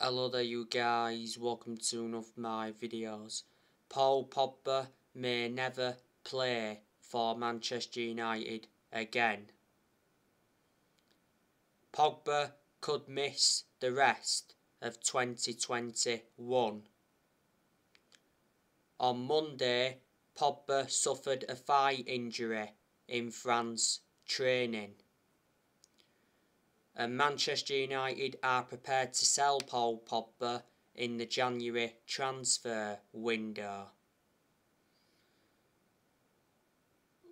Hello there you guys, welcome to one of my videos. Paul Pogba may never play for Manchester United again. Pogba could miss the rest of 2021. On Monday, Pogba suffered a thigh injury in France training. And Manchester United are prepared to sell Paul Pogba in the January transfer window.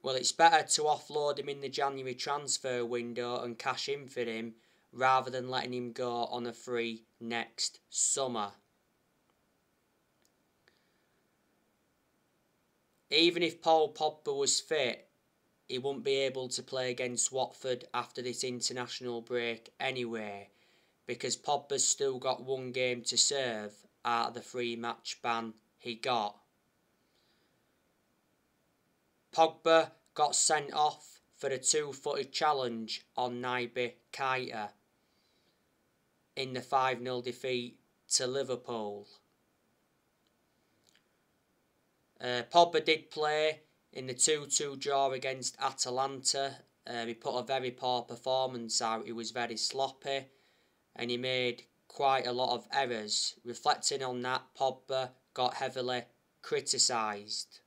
Well, it's better to offload him in the January transfer window and cash in for him rather than letting him go on a free next summer. Even if Paul Pogba was fit, he wouldn't be able to play against Watford after this international break anyway, because Pogba's still got one game to serve out of the 3-match ban he got. Pogba got sent off for a 2-footed challenge on Naby Keita in the 5-0 defeat to Liverpool. Pogba did play in the 2-2 draw against Atalanta. He put a very poor performance out. He was very sloppy and he made quite a lot of errors. Reflecting on that, Pogba got heavily criticised.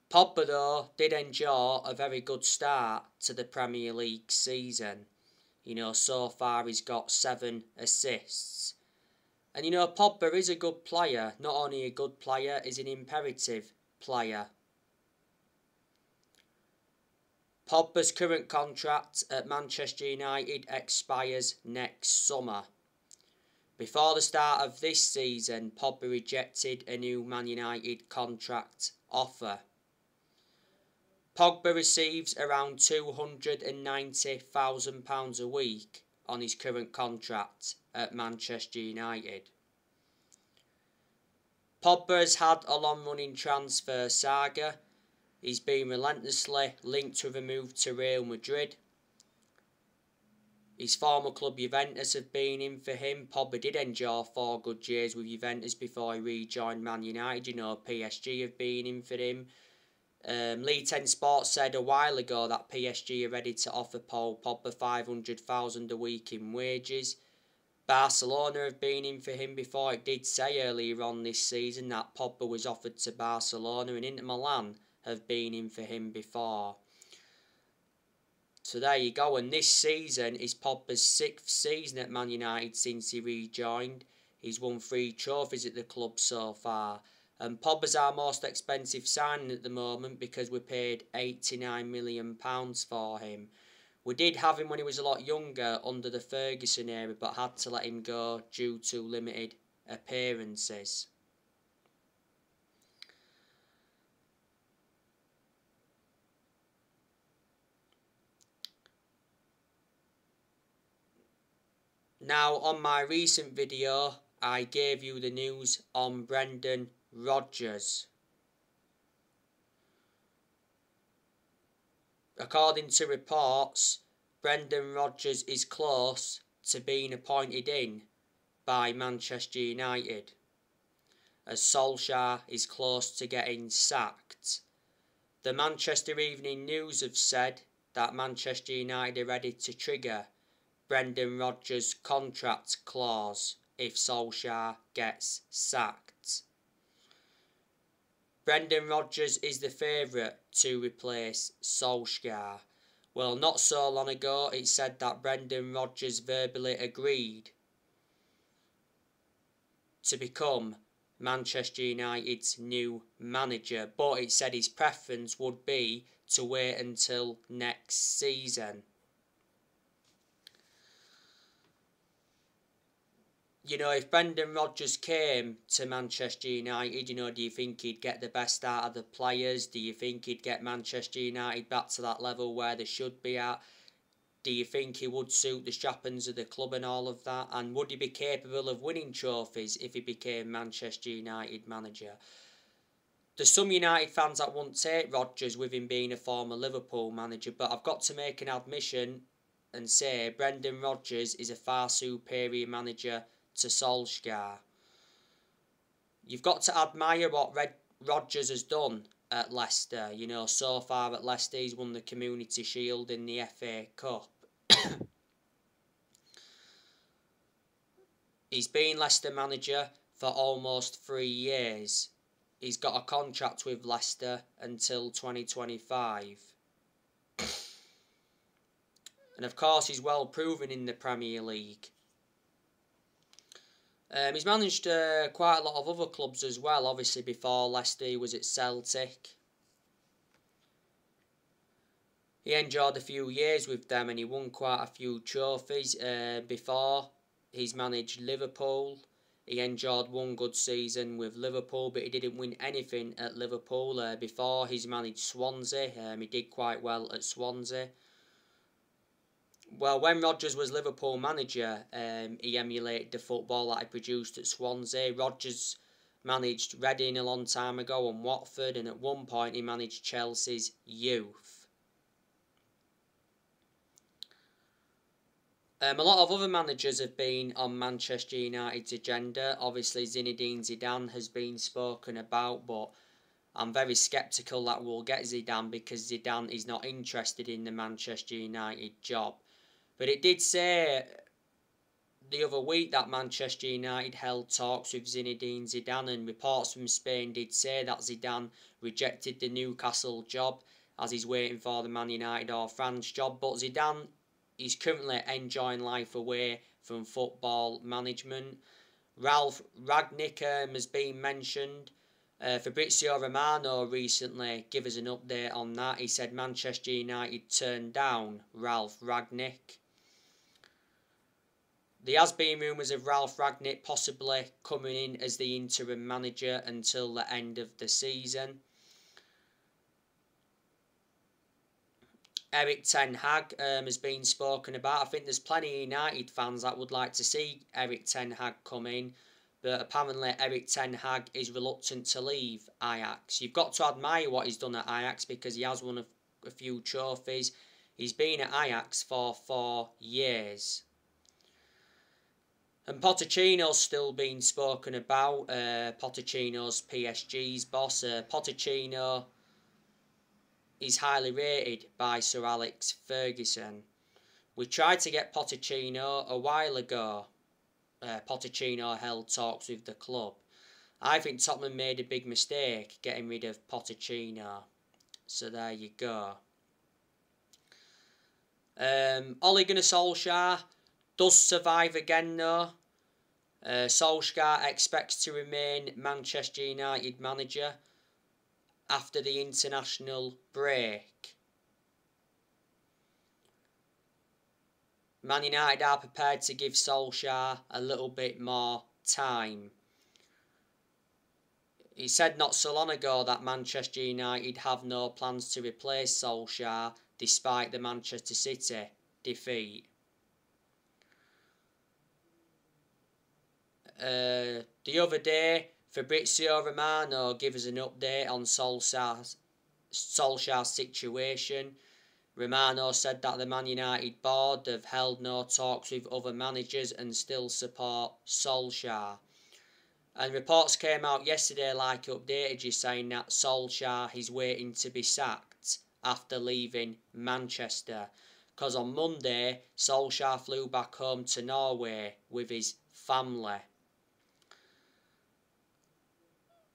Pogba though did enjoy a very good start to the Premier League season. So far he's got 7 assists. And Pogba is a good player. Not only a good player, he's an imperative player. Pogba's current contract at Manchester United expires next summer. Before the start of this season, Pogba rejected a new Man United contract offer. Pogba receives around £290,000 a week on his current contract at Manchester United. Pogba has had a long-running transfer saga. He's been relentlessly linked with a move to Real Madrid. His former club Juventus have been in for him. Pogba did enjoy 4 good years with Juventus before he rejoined Man United. PSG have been in for him. League 10 Sports said a while ago that PSG are ready to offer Paul Pogba $500,000 a week in wages. Barcelona have been in for him before. It did say earlier on this season that Pogba was offered to Barcelona, and Inter Milan have been in for him before. So there you go, and this season is Pogba's 6th season at Man United since he rejoined. He's won 3 trophies at the club so far. And Pogba's our most expensive signing at the moment because we paid £89 million for him. We did have him when he was a lot younger under the Ferguson era, but had to let him go due to limited appearances. Now, on my recent video, I gave you the news on Brendan Rodgers. According to reports, Brendan Rodgers is close to being appointed in by Manchester United, as Solskjaer is close to getting sacked. The Manchester Evening News have said that Manchester United are ready to trigger Brendan Rodgers' contract clause if Solskjaer gets sacked. Brendan Rodgers is the favourite to replace Solskjaer. Well, not so long ago it said that Brendan Rodgers verbally agreed to become Manchester United's new manager, but it said his preference would be to wait until next season. If Brendan Rodgers came to Manchester United, do you think he'd get the best out of the players? Do you think he'd get Manchester United back to that level where they should be at? Do you think he would suit the strappings of the club and all of that? And would he be capable of winning trophies if he became Manchester United manager? There's some United fans that won't take Rodgers with him being a former Liverpool manager, but I've got to make an admission and say Brendan Rodgers is a far superior manager to Solskjaer. You've got to admire what Rodgers has done at Leicester. You know, so far at Leicester he's won the Community Shield in the FA Cup. He's been Leicester manager for almost 3 years. He's got a contract with Leicester until 2025. And of course he's well proven in the Premier League. He's managed quite a lot of other clubs as well. Obviously before Leicester he was at Celtic. He enjoyed a few years with them and he won quite a few trophies. Before he's managed Liverpool. He enjoyed one good season with Liverpool, but he didn't win anything at Liverpool. Before he's managed Swansea. He did quite well at Swansea. Well, when Rodgers was Liverpool manager, he emulated the football that he produced at Swansea. Rodgers managed Reading a long time ago and Watford, and at one point he managed Chelsea's youth. A lot of other managers have been on Manchester United's agenda. Obviously Zinedine Zidane has been spoken about, but I'm very sceptical that we'll get Zidane because Zidane is not interested in the Manchester United job. But it did say the other week that Manchester United held talks with Zinedine Zidane, and reports from Spain did say that Zidane rejected the Newcastle job as he's waiting for the Man United or France job. But Zidane is currently enjoying life away from football management. Ralph Ragnick has been mentioned. Fabrizio Romano recently gave us an update on that. He said Manchester United turned down Ralph Ragnick. There has been rumours of Ralph Ragnick possibly coming in as the interim manager until the end of the season. Erik ten Hag has been spoken about. I think there's plenty of United fans that would like to see Erik ten Hag come in, but apparently Erik ten Hag is reluctant to leave Ajax. You've got to admire what he's done at Ajax because he has won a few trophies. He's been at Ajax for 4 years. And Pochettino's still being spoken about. Pochettino's PSG's boss. Pochettino is highly rated by Sir Alex Ferguson. We tried to get Pochettino a while ago. Pochettino held talks with the club. I think Tottenham made a big mistake getting rid of Pochettino. So there you go. Ole Gunnar Solskjaer does survive again though. Solskjaer expects to remain Manchester United manager after the international break. Man United are prepared to give Solskjaer a little bit more time. He said not so long ago that Manchester United have no plans to replace Solskjaer despite the Manchester City defeat. The other day, Fabrizio Romano gave us an update on Solskjaer's situation. Romano said that the Man United board have held no talks with other managers and still support Solskjaer. And reports came out yesterday, like updated you, saying that Solskjaer is waiting to be sacked after leaving Manchester. Because on Monday, Solskjaer flew back home to Norway with his family.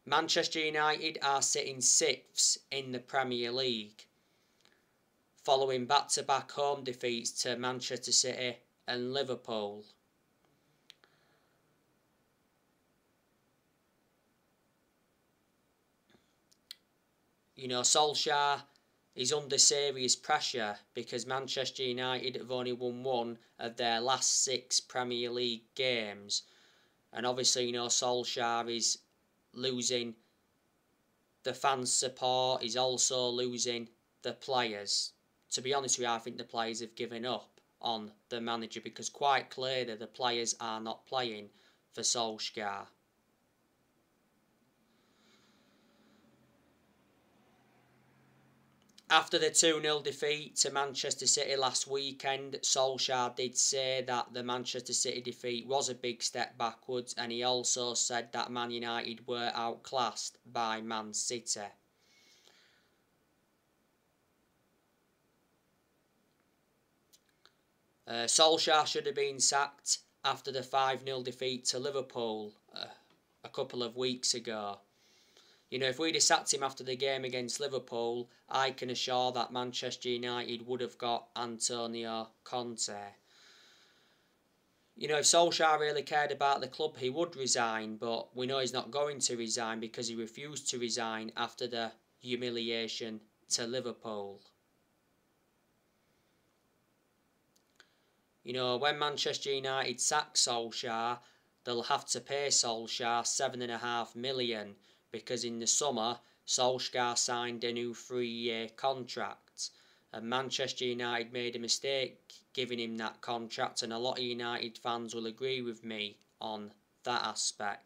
Manchester United are sitting 6th in the Premier League, following back-to-back home defeats to Manchester City and Liverpool. You know, Solskjaer is under serious pressure because Manchester United have only won 1 of their last 6 Premier League games. And obviously, you know, Solskjaer is losing the fans' support. He's also losing the players. To be honest with you, I think the players have given up on the manager because quite clearly the players are not playing for Solskjaer. After the 2-0 defeat to Manchester City last weekend, Solskjaer did say that the Manchester City defeat was a big step backwards, and he also said that Man United were outclassed by Man City. Solskjaer should have been sacked after the 5-0 defeat to Liverpool a couple of weeks ago. You know, if we'd have sacked him after the game against Liverpool, I can assure that Manchester United would have got Antonio Conte. You know, if Solskjaer really cared about the club, he would resign, but we know he's not going to resign because he refused to resign after the humiliation to Liverpool. You know, when Manchester United sack Solskjaer, they'll have to pay Solskjaer $7.5 million because in the summer, Solskjaer signed a new 3-year contract. And Manchester United made a mistake giving him that contract, and a lot of United fans will agree with me on that aspect.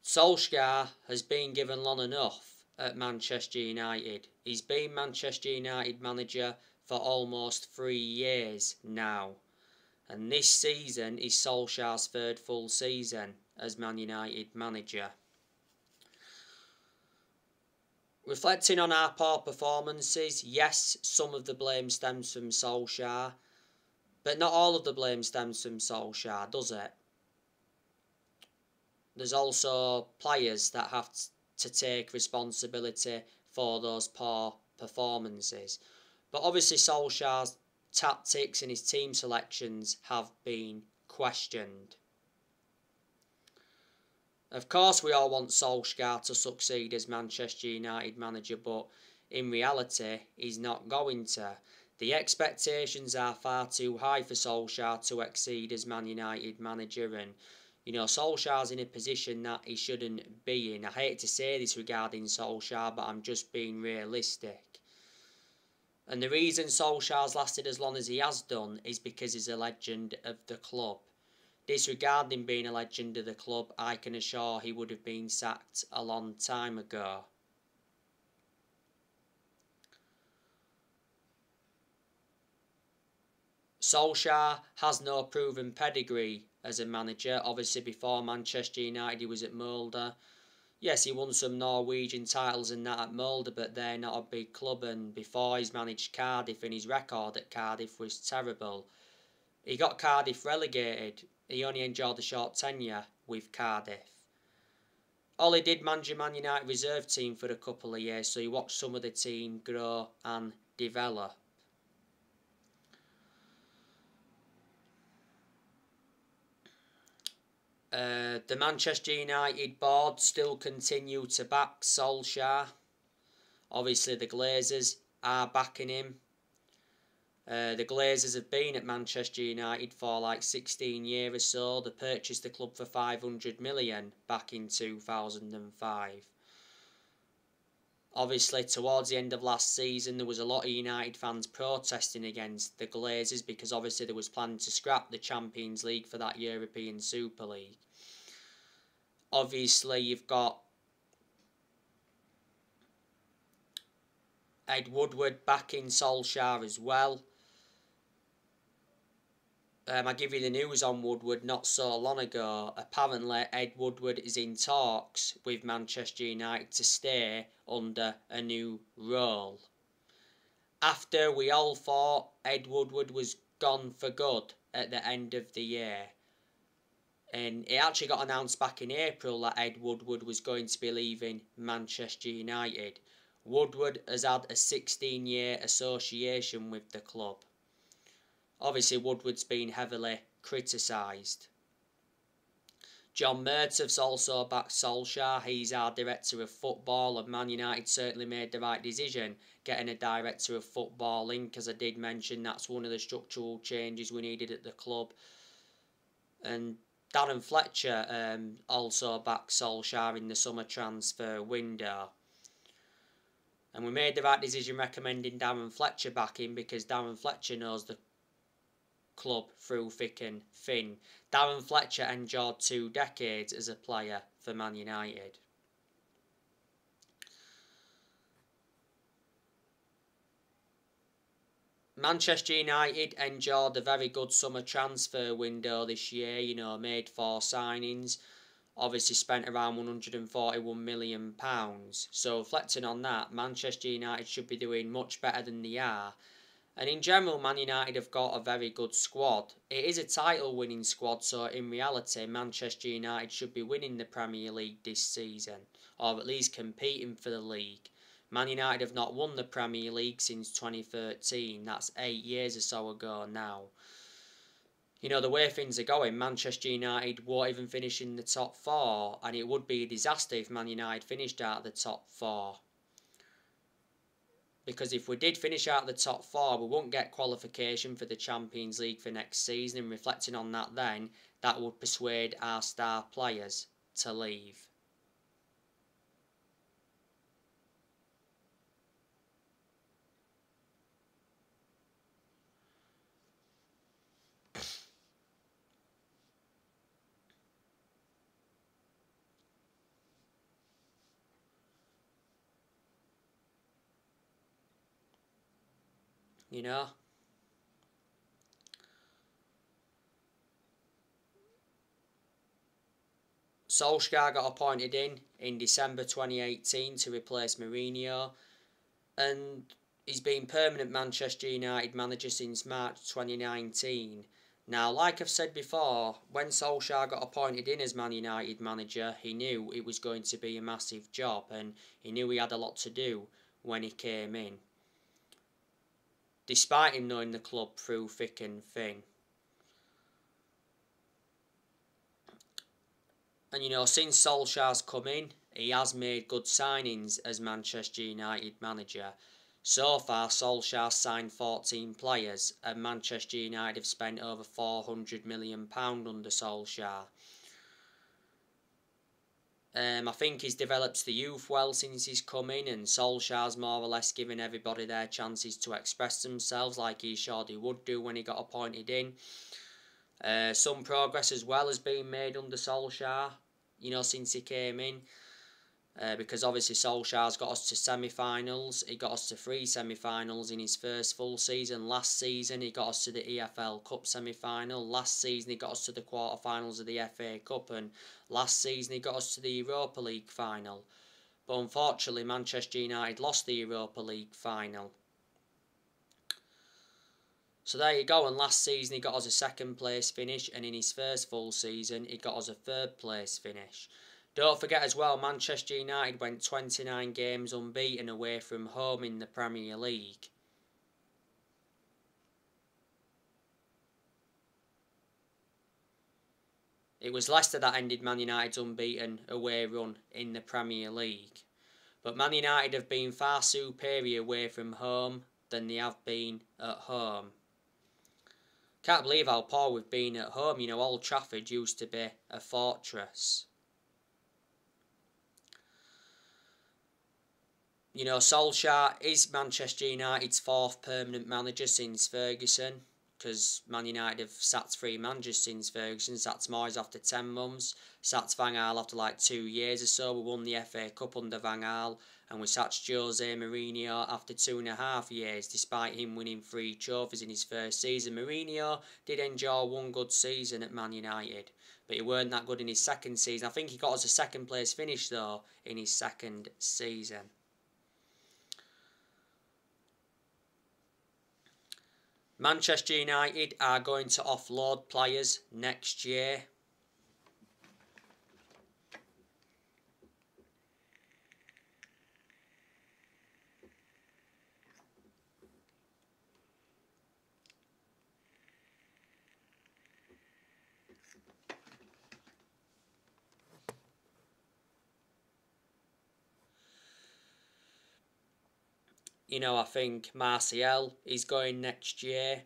Solskjaer has been given long enough at Manchester United. He's been Manchester United manager for almost 3 years now. And this season is Solskjaer's 3rd full season as Man United manager. Reflecting on our poor performances, yes, some of the blame stems from Solskjaer, but not all of the blame stems from Solskjaer, does it? There's also players that have to take responsibility for those poor performances. But obviously Solskjaer's tactics and his team selections have been questioned. Of course we all want Solskjaer to succeed as Manchester United manager, but in reality he's not going to. The expectations are far too high for Solskjaer to exceed as Man United manager, and you know, Solskjaer's in a position that he shouldn't be in. I hate to say this regarding Solskjaer, but I'm just being realistic. And the reason Solskjaer's lasted as long as he has done is because he's a legend of the club. Disregarding being a legend of the club, I can assure he would have been sacked a long time ago. Solskjaer has no proven pedigree as a manager. Obviously before Manchester United he was at Molde. Yes, he won some Norwegian titles and that at Molde, but they're not a big club, and before he's managed Cardiff and his record at Cardiff was terrible. He got Cardiff relegated. He only enjoyed a short tenure with Cardiff. All he did manage a Man United reserve team for a couple of years, so he watched some of the team grow and develop. The Manchester United board still continue to back Solskjaer. Obviously the Glazers are backing him. The Glazers have been at Manchester United for like 16 years or so. They purchased the club for 500 million back in 2005. Obviously towards the end of last season there was a lot of United fans protesting against the Glazers because obviously there was planning to scrap the Champions League for that European Super League. Obviously you've got Ed Woodward backing Solskjaer as well. I give you the news on Woodward not so long ago. Apparently Ed Woodward is in talks with Manchester United to stay under a new role. After we all thought Ed Woodward was gone for good at the end of the year. And it actually got announced back in April that Ed Woodward was going to be leaving Manchester United. Woodward has had a 16-year association with the club. Obviously Woodward's been heavily criticised. John Murtaugh's also backed Solskjaer. He's our director of football, and Man United certainly made the right decision getting a director of football in, because I did mention that's one of the structural changes we needed at the club. And Darren Fletcher also backed Solskjaer in the summer transfer window. And we made the right decision recommending Darren Fletcher back in, because Darren Fletcher knows the club through thick and thin. Darren Fletcher endured 2 decades as a player for Man United. Manchester United endured a very good summer transfer window this year, you know, made 4 signings. Obviously spent around £141 million. So reflecting on that, Manchester United should be doing much better than they are. And in general, Man United have got a very good squad. It is a title-winning squad, so in reality, Manchester United should be winning the Premier League this season, or at least competing for the league. Man United have not won the Premier League since 2013. That's 8 years or so ago now. You know, the way things are going, Manchester United won't even finish in the top 4, and it would be a disaster if Man United finished out of the top 4. Because if we did finish out of the top 4, we won't get qualification for the Champions League for next season, and reflecting on that then, that would persuade our star players to leave. You know? Solskjaer got appointed in December 2018 to replace Mourinho, and he's been permanent Manchester United manager since March 2019. Now, like I've said before, when Solskjaer got appointed in as Man United manager, he knew it was going to be a massive job, and he knew he had a lot to do when he came in, despite him knowing the club through thick and thin. And you know, since Solskjaer's come in, he has made good signings as Manchester United manager. So far, Solskjaer signed 14 players, and Manchester United have spent over £400 million under Solskjaer. I think he's developed the youth well since he's come in, and Solskjaer's more or less given everybody their chances to express themselves like he sure he would do when he got appointed in. Some progress as well has been made under Solskjaer, you know, since he came in. Because obviously Solskjaer's got us to semi-finals. He got us to 3 semi-finals in his first full season. Last season he got us to the EFL Cup semi-final. Last season he got us to the quarter-finals of the FA Cup. And last season he got us to the Europa League final. But unfortunately Manchester United lost the Europa League final. So there you go, and last season he got us a 2nd place finish, and in his first full season he got us a 3rd place finish. Don't forget as well, Manchester United went 29 games unbeaten away from home in the Premier League. It was Leicester that ended Man United's unbeaten away run in the Premier League. But Man United have been far superior away from home than they have been at home. Can't believe how poor we've been at home. You know, Old Trafford used to be a fortress. You know, Solskjaer is Manchester United's 4th permanent manager since Ferguson, because Man United have sacked 3 managers since Ferguson. Sacked Moyes after 10 months, sacked Van Gaal after like 2 years or so. We won the FA Cup under Van Gaal, and we sacked Jose Mourinho after 2.5 years, despite him winning 3 trophies in his first season. Mourinho did enjoy 1 good season at Man United, but he weren't that good in his 2nd season. I think he got us a 2nd place finish though in his 2nd season. Manchester United are going to offload players next year. You know, I think Martial is going next year.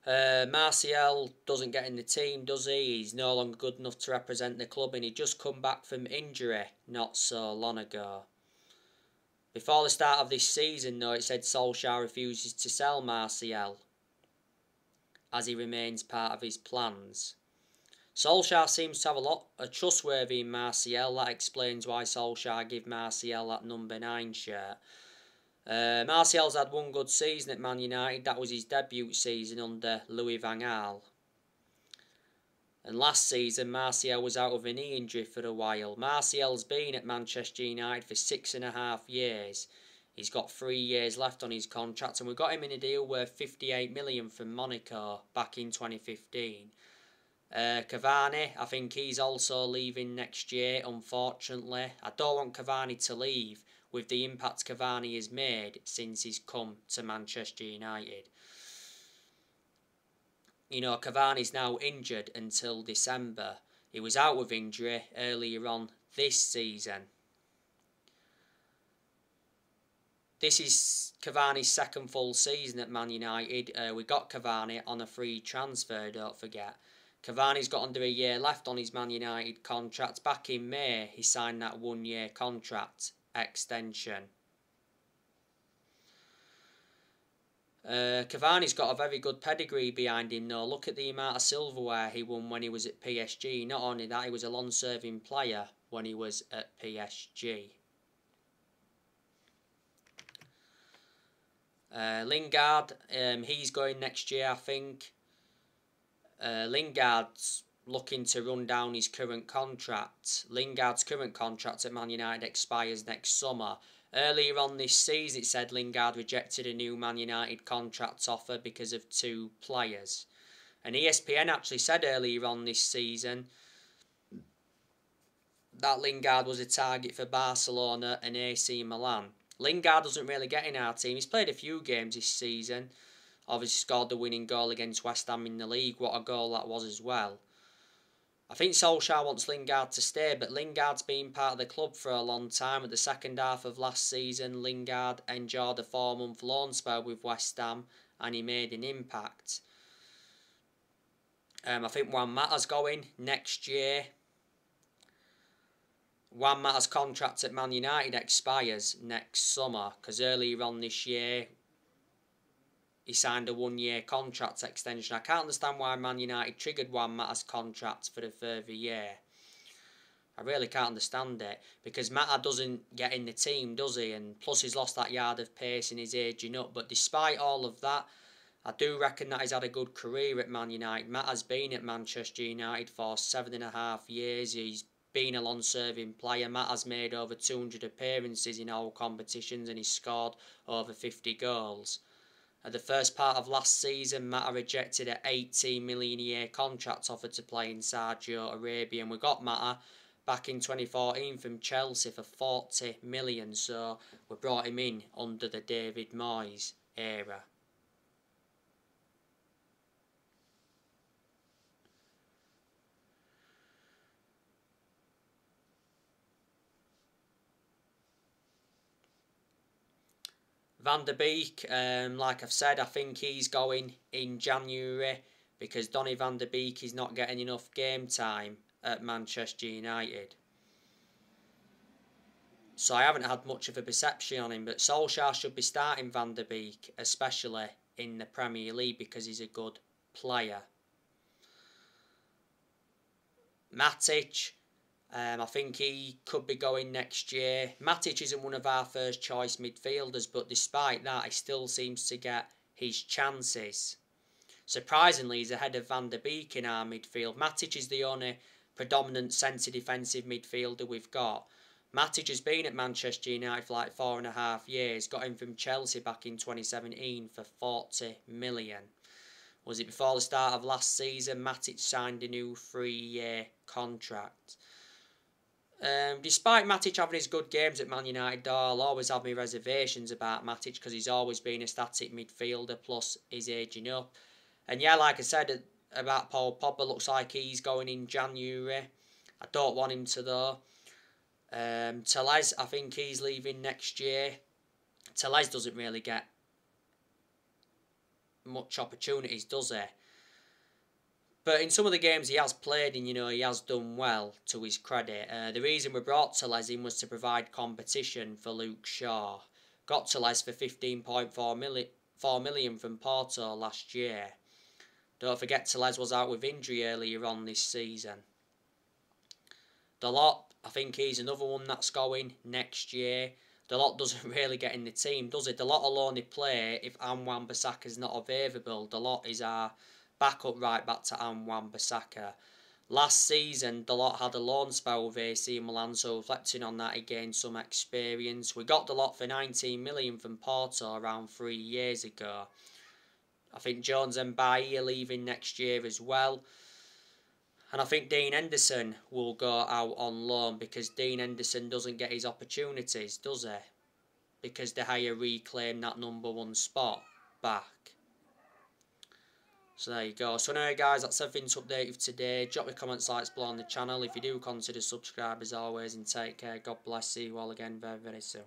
Martial doesn't get in the team, does he? He's no longer good enough to represent the club, and he just come back from injury not so long ago. Before the start of this season, though, it said Solskjaer refuses to sell Martial, as he remains part of his plans. Solskjaer seems to have a lot of trustworthy in Martial. That explains why Solskjaer give Martial that number 9 shirt. Martial's had one good season at Man United. That was his debut season under Louis van Gaal. And last season, Martial was out of a knee injury for a while. Martial's been at Manchester United for 6.5 years. He's got 3 years left on his contract, and we got him in a deal worth 58 million from Monaco back in 2015. Cavani, I think he's also leaving next year, unfortunately. I don't want Cavani to leave with the impact Cavani has made since he's come to Manchester United. You know, Cavani's now injured until December. He was out with injury earlier on this season. This is Cavani's second full season at Man United. We got Cavani on a free transfer, don't forget. Cavani's got under a year left on his Man United contract. Back in May, he signed that 1-year contract extension. Cavani's got a very good pedigree behind him though. Look at the amount of silverware he won when he was at PSG. Not only that, he was a long-serving player when he was at PSG. Lingard, he's going next year, I think. Lingard's looking to run down his current contract. Lingard's current contract at Man United expires next summer. Earlier on this season, it said Lingard rejected a new Man United contract offer because of 2 players. And ESPN actually said earlier on this season that Lingard was a target for Barcelona and AC Milan. Lingard doesn't really get in our team. He's played a few games this season. Obviously scored the winning goal against West Ham in the league. What a goal that was as well. I think Solskjaer wants Lingard to stay, but Lingard's been part of the club for a long time. At the second half of last season, Lingard endured a 4-month loan spell with West Ham and he made an impact. I think Juan Mata's going next year. Juan Mata's contract at Man United expires next summer because earlier on this year he signed a 1-year contract extension. I can't understand why Man United triggered Juan Mata's contract for a further year. I really can't understand it because Mata doesn't get in the team, does he? And plus he's lost that yard of pace and he's aging up. But despite all of that, I do reckon that he's had a good career at Man United. Mata's been at Manchester United for 7.5 years. He's been a long-serving player. Mata's made over 200 appearances in all competitions and he's scored over 50 goals. At the first part of last season, Mata rejected an 18 million a year contract offer to play in Saudi Arabia, and we got Mata back in 2014 from Chelsea for 40 million, so we brought him in under the David Moyes era. Van der Beek, like I've said, I think he's going in January because Donny van der Beek is not getting enough game time at Manchester United. So I haven't had much of a perception on him, but Solskjaer should be starting Van der Beek, especially in the Premier League because he's a good player. Matic, I think he could be going next year. Matic isn't one of our first choice midfielders, but despite that, he still seems to get his chances. Surprisingly, he's ahead of Van der Beek in our midfield. Matic is the only predominant centre defensive midfielder we've got. Matic has been at Manchester United for like 4.5 years. Got him from Chelsea back in 2017 for 40 million. Was it before the start of last season? Matic signed a new 3-year contract. Despite Matic having his good games at Man United, I'll always have my reservations about Matic because he's always been a static midfielder, plus he's aging up. And yeah, like I said about Paul Pogba, looks like he's going in January. I don't want him to though. Tellez, I think he's leaving next year. Tellez doesn't really get much opportunities, does he? But in some of the games he has played in, he has done well, to his credit. The reason we brought Tellez in was to provide competition for Luke Shaw. Got Tellez for 15.4 million from Porto last year. Don't forget Tellez was out with injury earlier on this season. Dalot, I think he's another one that's going next year. Dalot doesn't really get in the team, does he? Dalot will only play if Wan-Bissaka's not available. Dalot is our backup right back to Wan-Bissaka. Last season, Dalot had a loan spell with AC Milan, so reflecting on that, he gained some experience. We got Dalot for 19 million from Porto around 3 years ago. I think Jones and Bailly are leaving next year as well. And I think Dean Henderson will go out on loan because Dean Henderson doesn't get his opportunities, does he? Because De Gea reclaimed that #1 spot back. So there you go. So anyway guys, that's everything to update you today. Drop your comments, likes below on the channel. If you do, consider subscribe as always, and take care. God bless you all again very, very soon.